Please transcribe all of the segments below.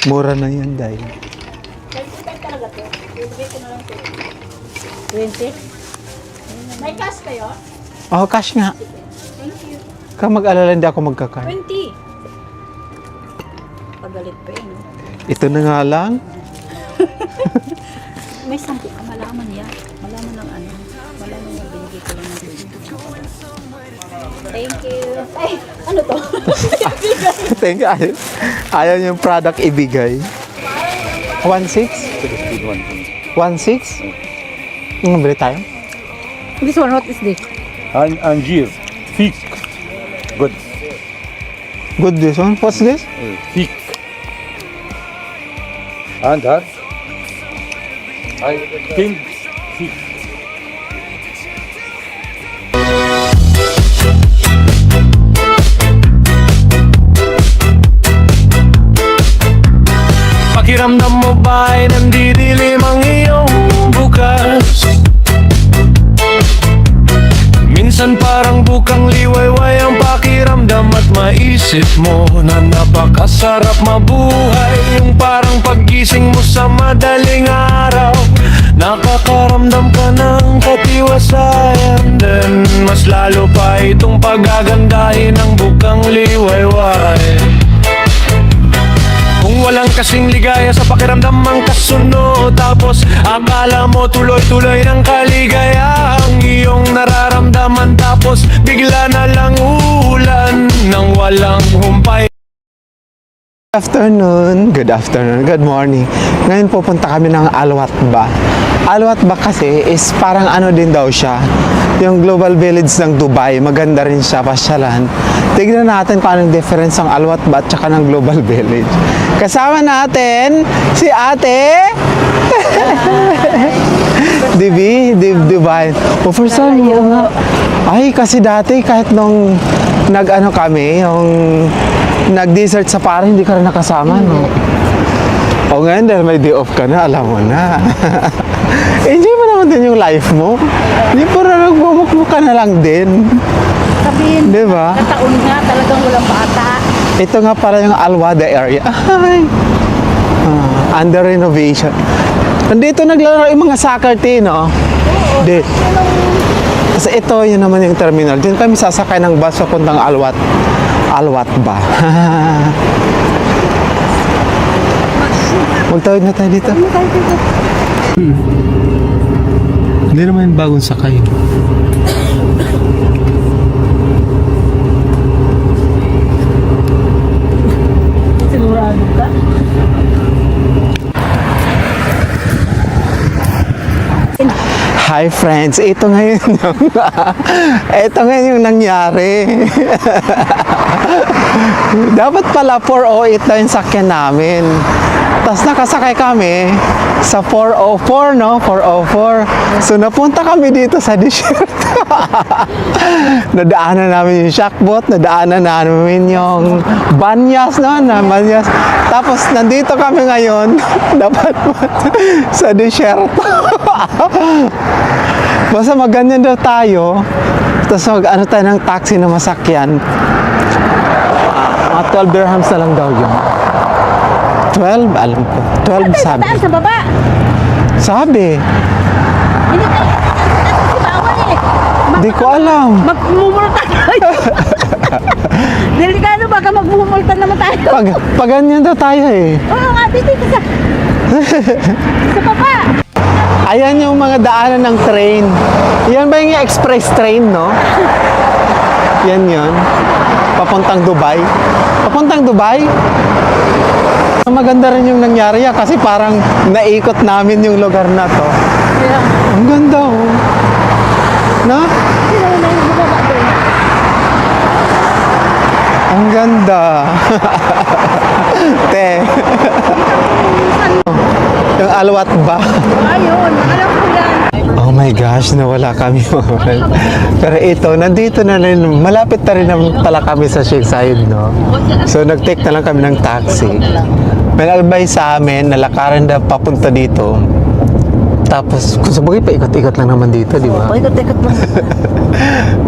Mura na yan dahil. 25 talaga to. Ibigay ko na lang to. 20? May cash kayo? Oh, cash nga. Thank you. Kung mag-alala, hindi ako magkakain. 20. Pagalit pa yun. Ito na nga lang. May 10 ka, malaman niya. Malaman ng ano. Malaman niya, binigay ko lang ng 20. Thank you. Ay, ano to? Thank you. Ayaw yung product ibigay. 1.6? 1.6? Bili tayo? This one, what is this? Angier, thick, good, Good this one. What's this? thick. And that, I think thick. Pakiramdam mo ba ay nandidilim ang iyong bukas? Minsan parang bukang liwayway ang pakiramdam at maisip mo na napakasarap mabuhay. Yung parang paggising mo sa madaling araw, nakakaramdam ka ng katiwasayan. Then mas lalo pa itong pagagandahin ng bukang liwayway. Kung walang kasing ligaya sa pakiramdam ang kasunod, tapos akala mo tuloy-tuloy ng kaligayahang iyong nararamdaman, tapos bigla na lang ulan ng walang humpay. Good afternoon, good morning. Ngayon pupunta kami ng Alwatba. Alwatba kasi is parang ano din daw siya, yung Global Village ng Dubai. Maganda rin siya, pasyalan. Tignan natin kung anong difference ng Alwatba at saka ng Global Village. Kasama natin si Ate Dubai. O for some nga. Ay, kasi dati kahit nung nag-ano kami, yung nag-desert sa parang hindi ka rin nakasama, no? O ngayon, dahil may day off ka na, alam mo na. Enjoy mo naman din yung life mo. Hindi po na nagbumukmuk ka na lang din. Sabihin, Di ba? Kataon nga, talagang walang bata. Ito nga pala yung Alwada area. Ay! Under renovation. Nandito naglalaro yung mga soccer team, no? Oo. Kasi ito, yun naman yung terminal. Diyan kami sasakay ng bus papuntang Alwatba. Magtawid na tayo dito. Hindi naman yung bagong sakay. Sigurado ka? Hi friends, ito ngayon yung nangyari. Dapat pala 408 na yung sakyan namin. Tapos nakasakay kami sa 404, no? 404. So napunta kami dito sa desierto. Nadaanan namin yung shackbot, nadaanan namin yung Banyas, no? Banyas. Tapos nandito kami ngayon, dapat sa desierto. Basta magganyan daw tayo. Tapos mag-ano tayo ng taxi na masakyan. Mga 12 dirhams na lang daw yun. 12? Alam ko. 12 sabi. Saan sa baba? Sabi. Hindi tayo. Si bawal eh. Di ko alam. Magmumulta tayo. Delikado, baka magmumulta naman tayo. Pag ganyan daw tayo eh. Oo nga, dito sa... sa baba. Ayan yung mga daanan ng train. Yan ba yung express train, no? Yan yun. Papuntang Dubai. Papuntang Dubai? Maganda rin yung nangyari yan kasi parang naikot namin yung lugar na to. Yeah. Ang ganda, oh. No? Sino na yung baba doon? Ang ganda. Te. Yung Alwatba. Ayun, alam ko yan. Oh my gosh, nawala kami. Pero ito, nandito na rin, malapit na rin naman pala kami sa Sheikh Zayed, no? So, nag-take na lang kami ng taxi. May nag-advise sa amin na lakaran na papunta dito. Tapos, kung sabagay, paikot-ikot lang naman dito, di ba? Paikot-ikot lang.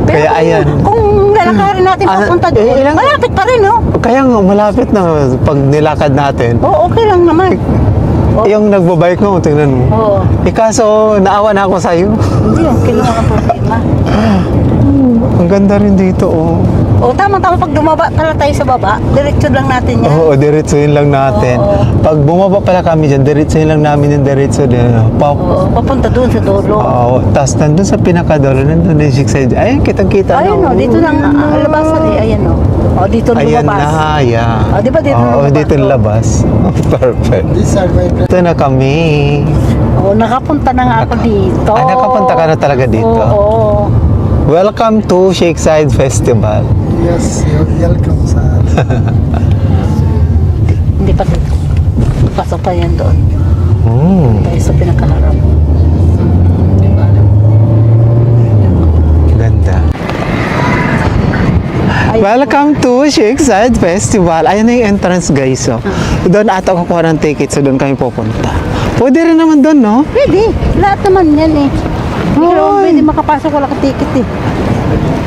Pero Kaya ayan. Kung lalakarin natin papunta doon, ilang- malapit pa rin, no? Kaya nga, malapit na pag nilakad natin. Oo, okay lang naman. Yung nagbabike mo, tingnan mo. Oo. Kaso, naawa na ako sa'yo. Hindi, okay lang ang problema. Ang ganda rin dito, oh. O, tama-tama pag dumaba pala tayo sa baba, diretso lang natin yan. Oo, diretsuhin lang natin. Oo. Pag bumaba pala kami dyan, diretsuhin lang namin yung diretso din. Oo, papunta doon sa dulo. Oo, tapos nandun sa pinakadulo, nandun yung Six Ayun, kitang-kita Ayun na. o, dito lang labasan eh. Ayan o. O, dito Ayan lumabas. na, yeah. O, di ba dito Oo, lumabas? dito labas. Perfect. Ito na kami. O, nakapunta na nga ako dito. Ay, nakapunta ka na talaga dito. Oo. Welcome to Shakeside Festival. Yes, welcome sa Hindi pa dito. Pasok pa yan doon. Tayo sa pinakaharap. Ganda. Ay, Welcome to Shakeside Festival. Ayan na yung entrance, guys. Oh. Doon ata kukuha ng ticket, so doon kami pupunta. Pwede rin naman doon, no? Pwede. Lahat naman yan eh. Hindi ka naman Ay. pwede makapasok, wala ka ticket eh.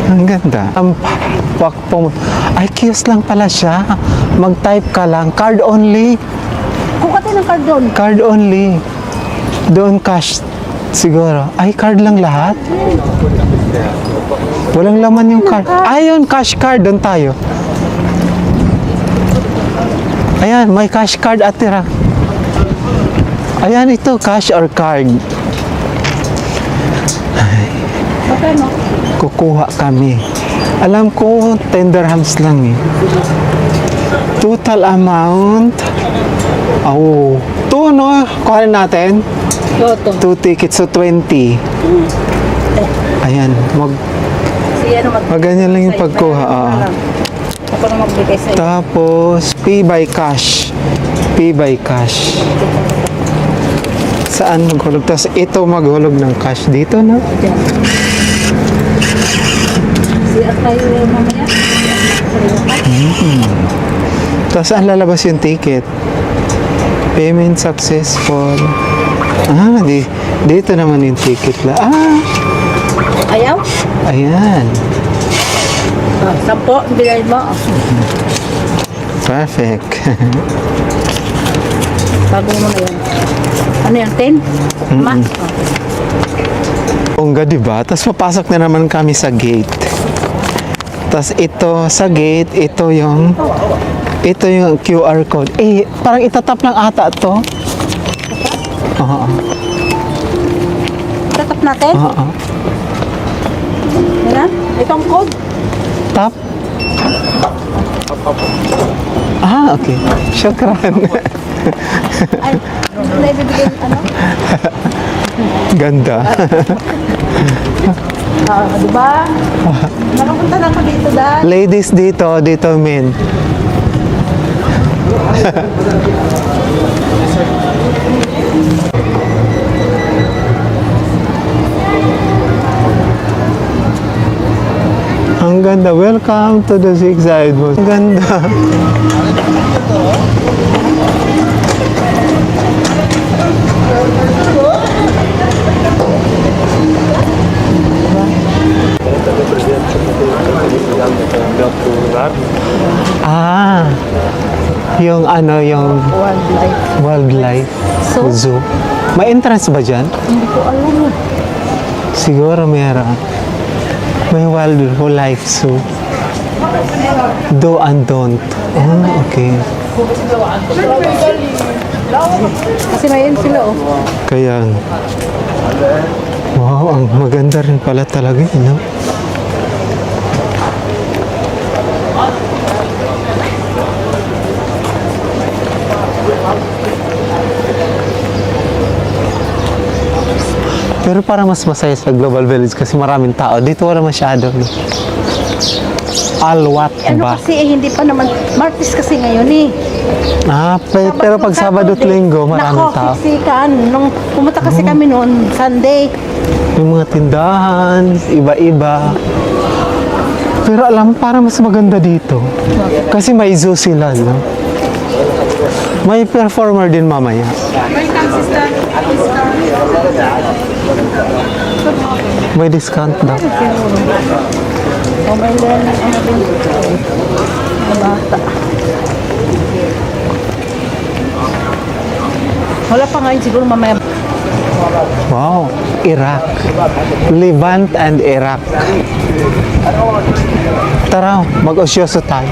Ang ganda. Ay, kiosk lang pala siya. Mag-type ka lang. Card only. Kuha tayo ng card doon. Card only. Doon cash. Siguro. Ay, card lang lahat? Walang laman yung card. Ayun, cash card. Doon tayo. Ayan, may cash card at tira. Ayan, ito. Cash or card. Magkano? Kukuha kami. Alam ko, 10 dirhams lang eh. Total amount. Oh. 2, no? Kuhanin natin. Toto. 2 tickets, so 20. Ayan. Siya na Ganyan lang yung pagkuha. Ako na magbigay sa'yo. Tapos, pay by cash. Pay by cash. Saan maghulog? Tapos ito maghulog ng cash dito, no? Diyan. Siya tayo mamaya. Tapos ang lalabas yung ticket. Payment successful. Dito naman yung ticket la. Ayaw? Ayan. 10, bilay mo. Perfect. Bago mo na yan. Ano yan, 10? Ma? Bongga, diba? Tapos papasok na naman kami sa gate. Tapos ito sa gate, ito yung QR code. Eh, parang itatap lang ata to. Oo. Tatap natin? Oo. Yan. Itong code. Tap. Okay. Syukran. Ay, naibibigay ano? Ganda. Diba? Nakapunta na ako dito dahil. Ladies dito men. Ang ganda. Welcome to the Six Side Mall. Ang ganda. Yung yung Wildlife. wildlife So? zoo. May entrance ba dyan? Hindi ko alam eh. Siguro meron. May wildlife zoo. Do and don't. Okay. Kasi may sila oh. Kaya, wow, ang maganda rin pala talaga, no? Pero para mas masaya sa Global Village kasi maraming tao. Dito wala masyado. No? Alwat Ano ba? kasi hindi pa naman. Martes kasi ngayon eh. Pero pag Sabado at Linggo, maraming tao. Nako, siksikan. Nung pumunta kasi kami noon, Sunday. Yung mga tindahan, iba-iba. Pero alam, para mas maganda dito. Kasi may zoo sila, no? May performer din mamaya. May discount daw. O may learning, ano din. Mga bata. Wala pa ngayon siguro mamaya. Wow, Iraq. Levant and Iraq. Tara, mag-osyoso tayo.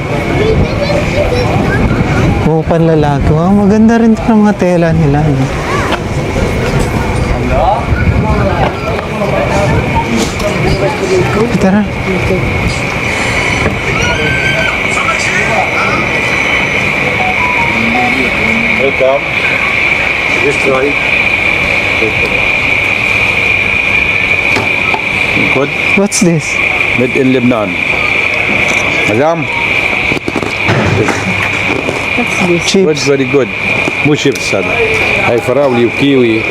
Oh, panlalaki. Wow, maganda rin ito ng mga tela nila. Tara. Welcome. This right. Good. What's this? Made in Lebanon. Madam, good, Chips. very good. مو شيبس هذا. هاي فراولي وكيوي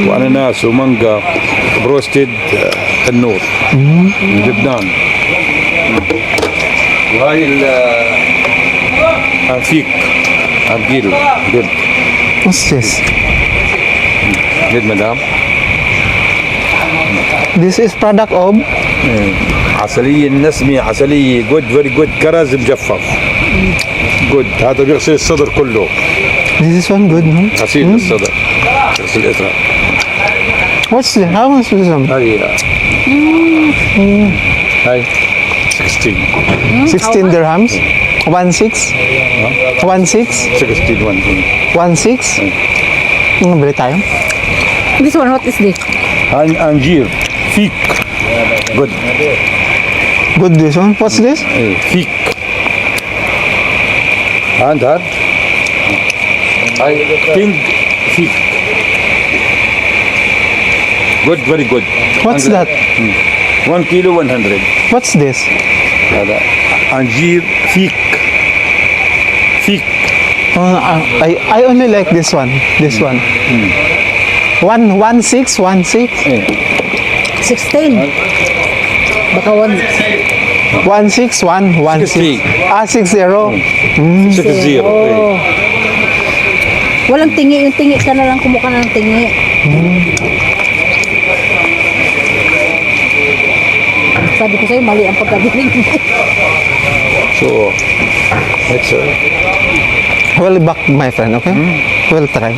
واناناس ومانجا بروستد تنور من لبنان. وهاي انفيك عبديل جود What's this? جود مدام. This is product of عسلية النسمة عسلية جود فيري جود كرز مجفف جود. هذا بيغسل الصدر كله. this is one good, no? غسيل الصدر غسيل الإثر. What's this? How much is this? هاي 16 16 dirhams? 1.6? 1.6? 16 1.6? Bili tayo. This one, what is this? هاي أنجير فيك جود. Good this one. What's this? فيك هاد هاي كينج فيك جود فيري جود. What's that? 1 كيلو 100. What's this? هذا أنجير فيك فيك. I only like this one. This one. 1.6? 1.6? 16. Baka 1. 1.6? 1.6? 60. 60. Oh. Walang tingi. Yung tingi ka na lang kumuha ng tingi. Sabi ko sa'yo, mali ang pagkabiling. So that's Well, back, my friend, okay? We'll try.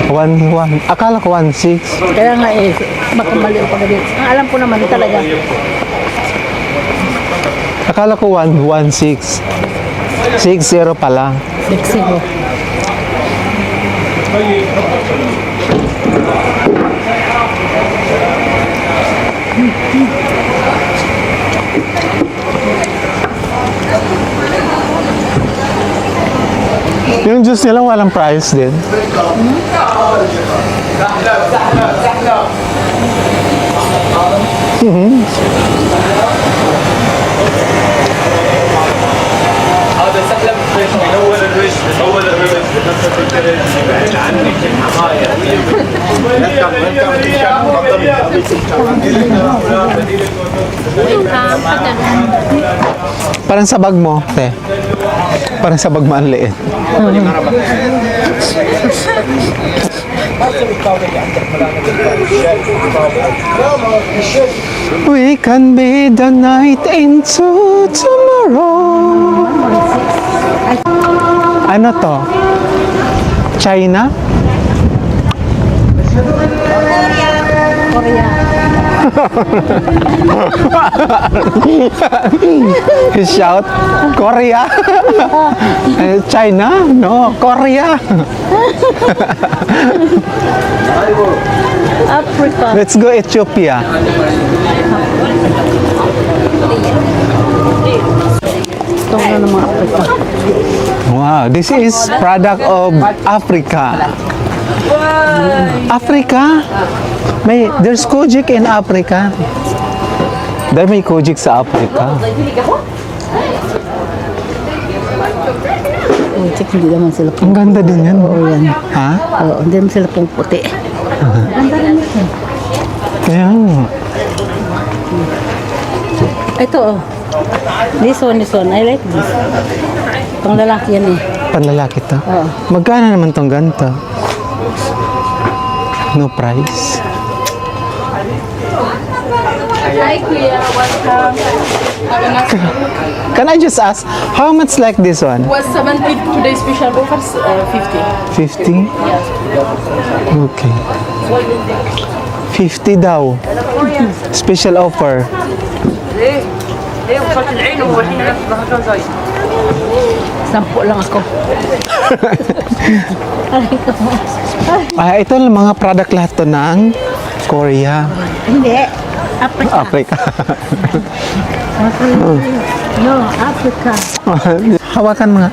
1. Akala ko 1.6. Kaya nga eh, baka mali ang pagkabiling. Ang alam ko naman talaga. Akala ko 1.6. 60 pala. Mexico. Yung juice nila walang price din. Parang sa bag mo, te. Parang sa bag mo ang liit. We can be the night into tomorrow. Ano to? China? Korea. He shout, Korea? China? No, Korea. Africa. Let's go Ethiopia. Ito na ng mga Africa. Wow, this is product of Africa. Africa? There's Kojic in Africa. There may Kojic sa Africa. Oh, check, hindi naman sila Ang ganda din yan. Oo, yan. Ha? Oo, hindi naman sila pong puti. Ganda rin ito. Ayan. Ito, oh. This one. I like this. Pang lalaki yan eh. Panlalaki to? Oo. Magkano naman tong ganito? No price? Hi, Kuya. Welcome. Can I just ask, how much like this one? Was 70 today special offers 50. 50? Okay. 50 daw. Special offer. Sampo lang ako. Ito lang mga product lahat to ng Korea. Hindi. Africa. Africa. No, Africa. Hawakan mga.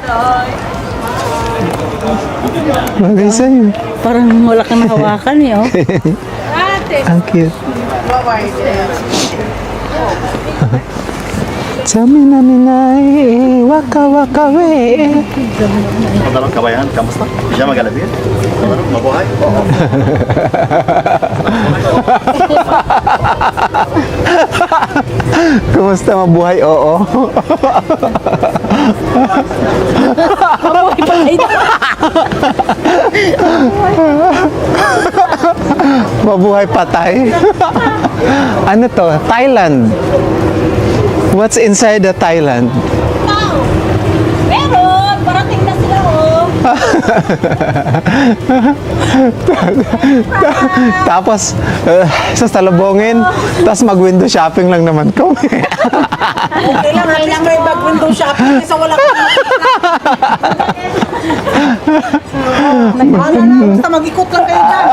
Bagay sa'yo. Parang wala kang mahawakan eh, oh. Ang cute. Saminaminay, waka waka we. Tafadhalon kabayan, kamusta? Pijama galabi? Tafadhalon, mabuhay? Kumusta mabuhay? Oo. Mabuhay patay. Ano to? Thailand. What's inside the Thailand? Meron! Parating na sila, oh. Tapos, sasalubongin, tapos mag-window shopping lang naman kami. Okay lang, at least may bag window shopping isa wala ka Wala na, basta mag-ikot lang kayo dyan.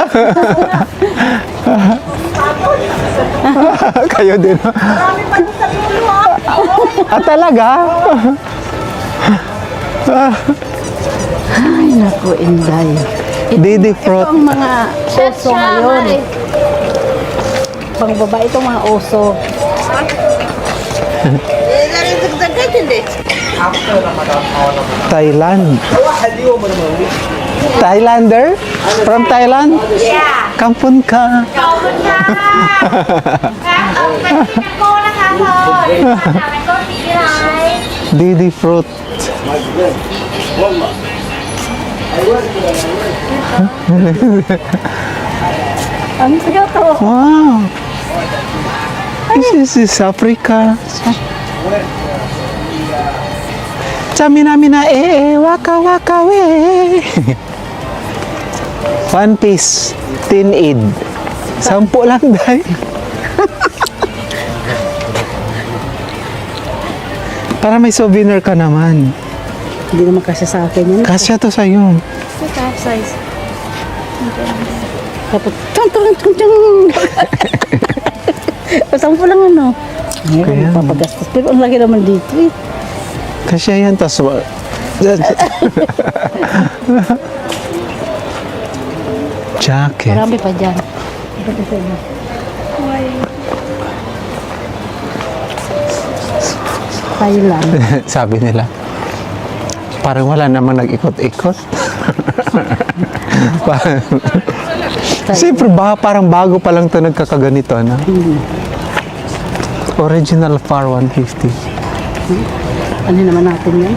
Kayo din. Marami pa dito sa dulo, ha? Talaga? Ay, naku, Inday. Didi Ito fruit. ang mga oso ngayon. Pang babae itong mga oso. Thailand. Thailander? From Thailand? Yeah. Kampun ka. Didi fruit. Ano sila to? Wow. This is Africa. Chamina-mina waka waka we. One piece, tin id. 10 lang dahil. Para may souvenir ka naman. Hindi naman kasi sa akin yun. Kasya to sa'yo. Ito, half size. Tapos, tung tung tung tung. Pasampo lang ano. Kaya. Ngayon, papagastos. Pero ang laki naman dito eh. Kasya yan, tas jacket. Marami pa dyan. Ito pa sa inyo. Thailand. Sabi nila, parang wala namang nag-ikot-ikot. Siyempre, parang bago pa lang ito nagkakaganito, na? Original FAR 150. Ano naman natin yan?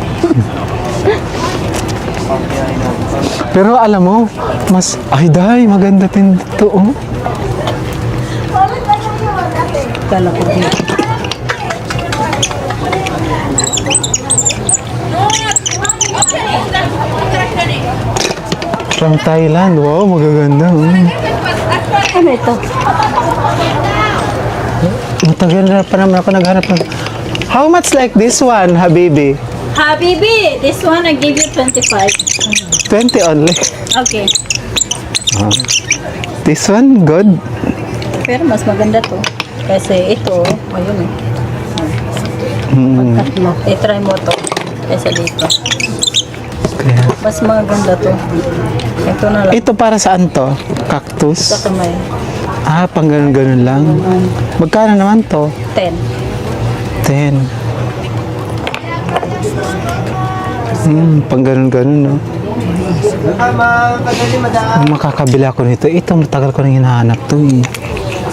Pero alam mo, ay dahi, maganda din ito, oh. Kala ko dito. From Thailand, wow, magaganda, oh. Ano ito? Matagal na pa naman ako naghanap ng... How much like this one, Habibi? Habibi, this one I give you 25. 20 only. Okay. This one, good. Pero mas maganda to. Kasi ito, ayun eh. Pagkatlo. I-try mo to. Kaysa dito. Kaya, Mas maganda to. Ito na lang. ito para saan to? Sa Cactus? kamay. Pang ganun-ganun lang. Magkano naman to? 10. 10. Pang ganun-ganun, no? Ang makakabila ko nito, ito matagal ko nang hinahanap to, eh.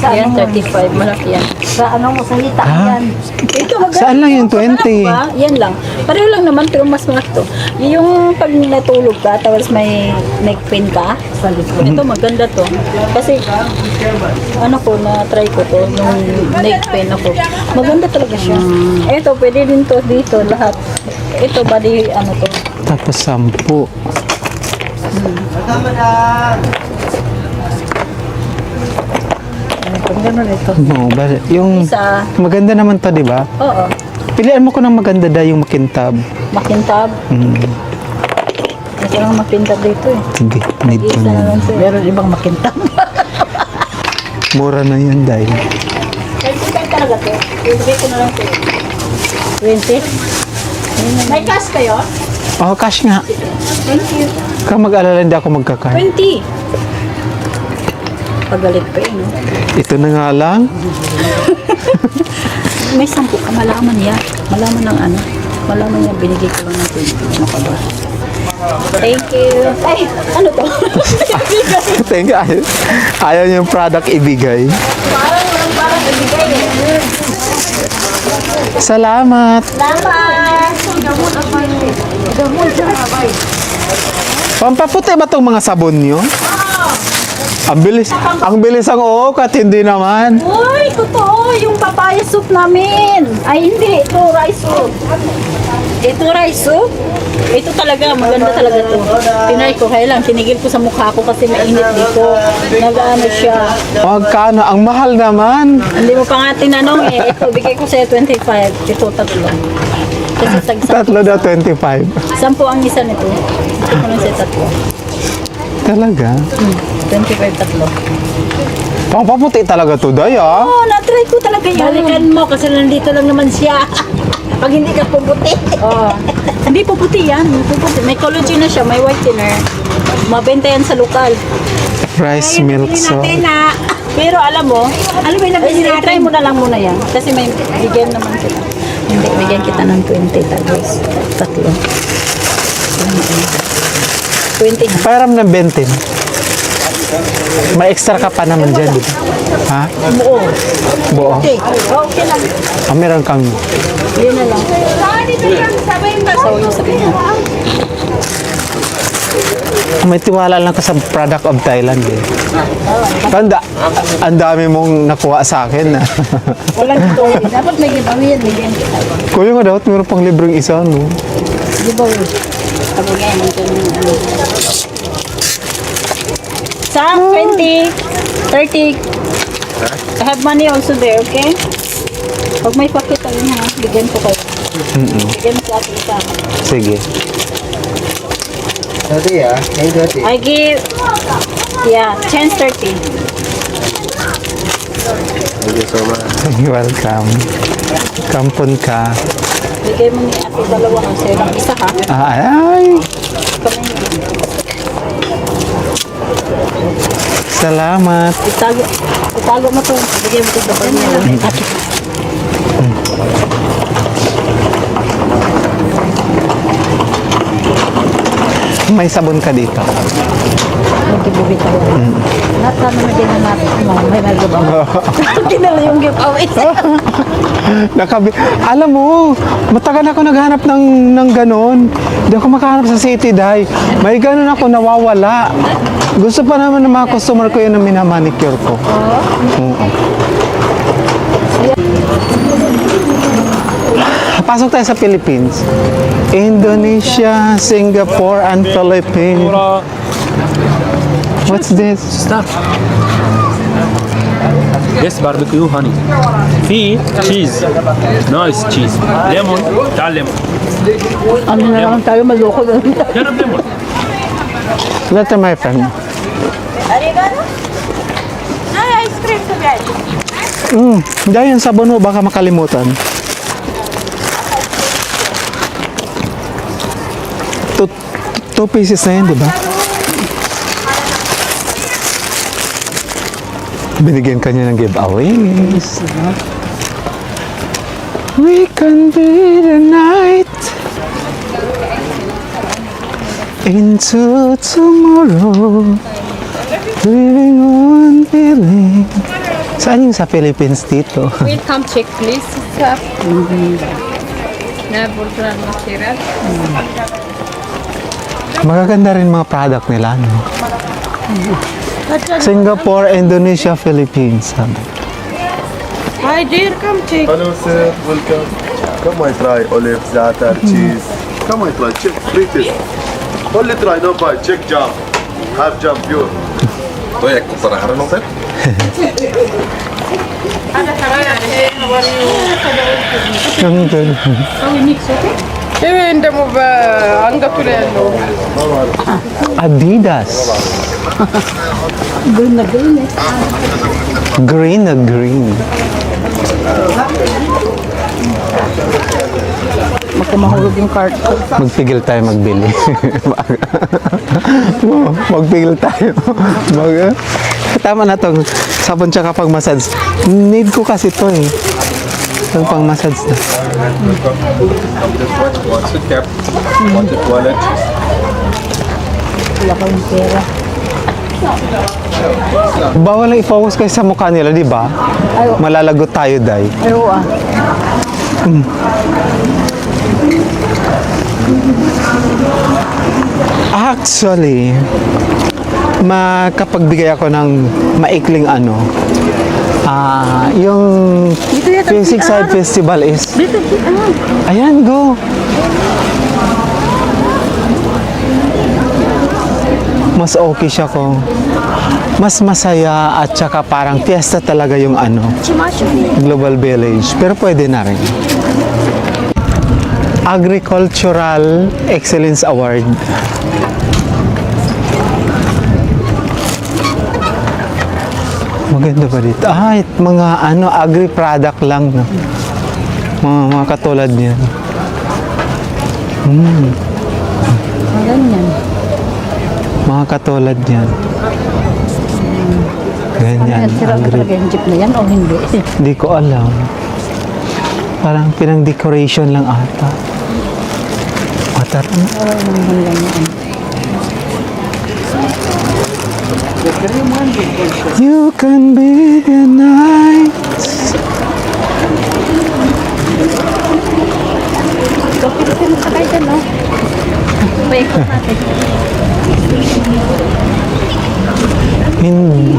Yan, 35. Malaki yan. Sa ano mo, sa hita Ah? yan. Ito maganda. Saan lang yung 20? Ba? Yan lang. Pareho lang naman, pero mas mga to. Yung pag natulog ka, tapos may neck pain ka, ito maganda to. Kasi, ano ko, na-try ko to, yung neck pain ako. Maganda talaga siya. Ito, pwede din to dito, lahat. Ito, body, ano to. Tapos 10. Pag gano'n ito. No, yung Isa, maganda naman to, di ba? oo, Pilihan mo ko ng maganda dahil yung makintab. makintab. Mm. Ito lang makintab dito eh. Sige, need ko Isa na na. lang to. Meron ibang makintab. Mura na yun dahil. 25 talaga to. Ibigay ko na lang to. 20? May cash kayo? Oh, cash nga. Thank you. Kung mag-alala, hindi ako magkakain. 20. Pagalit pa yun. Ito na nga lang. May 10 ka, malaman niya. Malaman ng ano. Malaman niya, binigay ko lang ng 20. Ano ka ba? Thank you. Ay, ano to? Thank you. Ayaw niyo yung product ibigay. Parang ibigay eh. Salamat. Salamat! Pampaputi ba itong mga sabon nyo? Ang bilis ang uok at hindi naman. Uy, totoo! Yung papaya soup namin! Ay, hindi. Ito, rice soup. Ito, rice soup. Ito talaga, maganda talaga to. Tinay ko, kaya lang, tinigil ko sa mukha ko kasi mainit dito. Nag-ano siya. Magkano? Ang mahal naman. Hindi mo pa nga tinanong eh. Ito, bigay ko sa'yo 25. Ito, tatlo. Kasi Tatlo daw 25. 10 ang isa nito. Ito ko lang sa'yo tatlo. Talaga? 25 tatlo. Pampaputi talaga to, Day, ah. Oh, na-try ko talaga yan. Balikan mo kasi nandito lang naman siya. Pag hindi ka puputi. Oh. Hindi puputi yan. Puputi. May collagen na siya, may whitener. Mabenta yan sa lokal. Rice milk so. Pero alam mo yung nabili natin? Try mo na lang muna yan. Kasi may bigyan naman kita. Hindi, bigyan kita ng 20 tapos tatlo. 20 ha? Pairam ng 20. May extra ka pa naman dyan, di ba? Ha? Buo. Buo. Okay. Okay lang. Ah, meron kami. Yun na lang. So, yung sabihin mo. May tiwala lang ka sa product of Thailand, eh. Ang dami mong nakuha sa akin, ah. Walang giveaway. Dapat may giveaway yan. Bigyan kita. Kuya nga dapat meron pang libreng isa, no? Giveaway. Kabigay mo dyan yung ano. Sam, 20, 30. I have money also there, okay? Pag may pakita yun ha, bigyan ko kayo. Bigyan mo sa akin isa. Sige. I give, yeah, chance 30. You're welcome. Kampon ka. Bigay mo ni ate dalawa kasi lang isa ha. Ay, salamat. Itago mo to. Bigay mo to sa kanya. May sabon ka dito. Magkibigay tayo. Lahat na naman din natin. May nagabaw. Kinala yung giveaway. Alam mo, matagal ako naghanap ng ganon. Hindi ako makahanap sa City, Day. May ganon ako nawawala. Gusto pa naman ng mga customer ko yun na minamanicure ko. Oo. Pasok tayo sa Philippines. Indonesia, Singapore, and Philippines. What's this? Stuff. This barbecue honey. في cheese. Nice cheese. Lemon. تعال lemon. Ano na lang tayo maloko doon. جرب lemon. That's my friend. Ay, ice cream to guys. Dahil yung sabon mo, baka makalimutan. Two pieces na yun, di ba? Binigyan ka niya ng giveaways. We can be the night into tomorrow, living on feeling. Saan yung sa Philippines dito? Welcome check please. Sir. Na Bulgaran material. Magaganda rin mga product nila, no? Singapore, Indonesia, Philippines. Hi dear, come check. Hello sir, welcome. Come I try olive, za'atar, cheese. Come I try, check, free taste. Only try, no buy, check jam. Half jam pure. तो एक को तरह हरनो sir Ang galing. Hindi mo ba ang gatulelo? Adidas. Green na green eh. Green na green. Magkumahulog yung cart ko. Magpigil tayo magbili. Magpigil tayo. Tama na tong sabon tsaka pag massage. Need ko kasi to eh. Itong pang massage na. What's the cap? What's the toilet? Wala kang pera. Bawal lang i-focus kayo sa mukha nila, di ba? Malalagot tayo, Day. Ay, oo ah. Actually, makapagbigay ako ng maikling ano. Yung Physics Side Festival is... Ayan, go! Mas okay siya kung mas masaya at saka parang fiesta talaga yung ano, Global Village. Pero pwede na rin. Agricultural Excellence Award. Maganda ba dito? Mga ano, agri-product lang. No? Mga katulad niyan. Ganyan. Mga katulad niyan. Ganyan. Sira ba talaga yung jeep na yan o hindi? Hindi ko alam. Parang pinang-decoration lang ata. Tara na. You can be the night. Sakay dyan, no? Paikot natin. Hindi.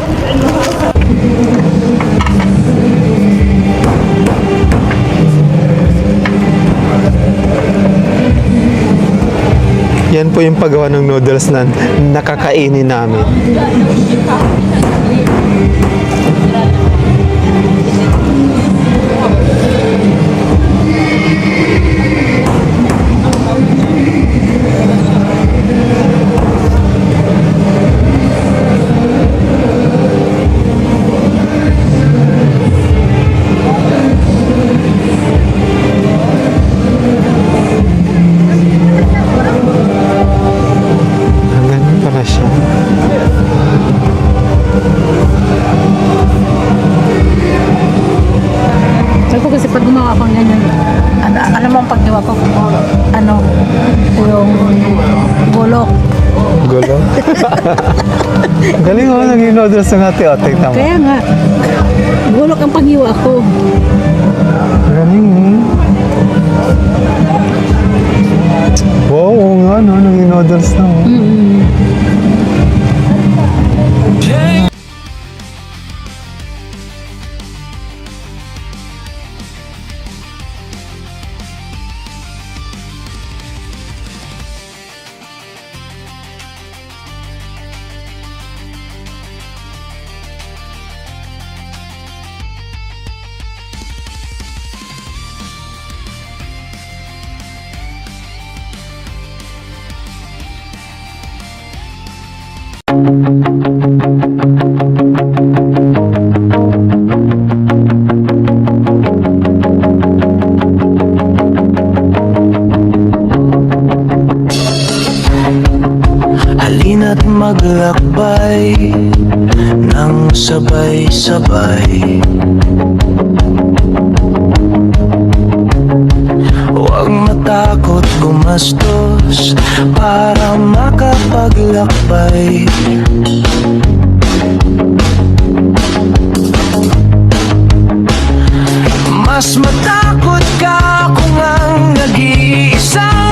Yan po yung paggawa ng noodles na nakakainin namin. Ganun pala siya. Sabi ko kasi pag gumawa akong ganyan, alam mo ang paggawa ko, ano, yung bulok. Gulo. Galing ako naging noodles ng ate-ate. Tama. Kaya nga, bulok ang paghiwa ko. Galing eh. Wow, oo nga no, naging noodles na. Oh. Halina't maglakbay ng sabay-sabay. Huwag matakot gumastos para makapaglakbay. Mas matakot ka kung ang nag-iisang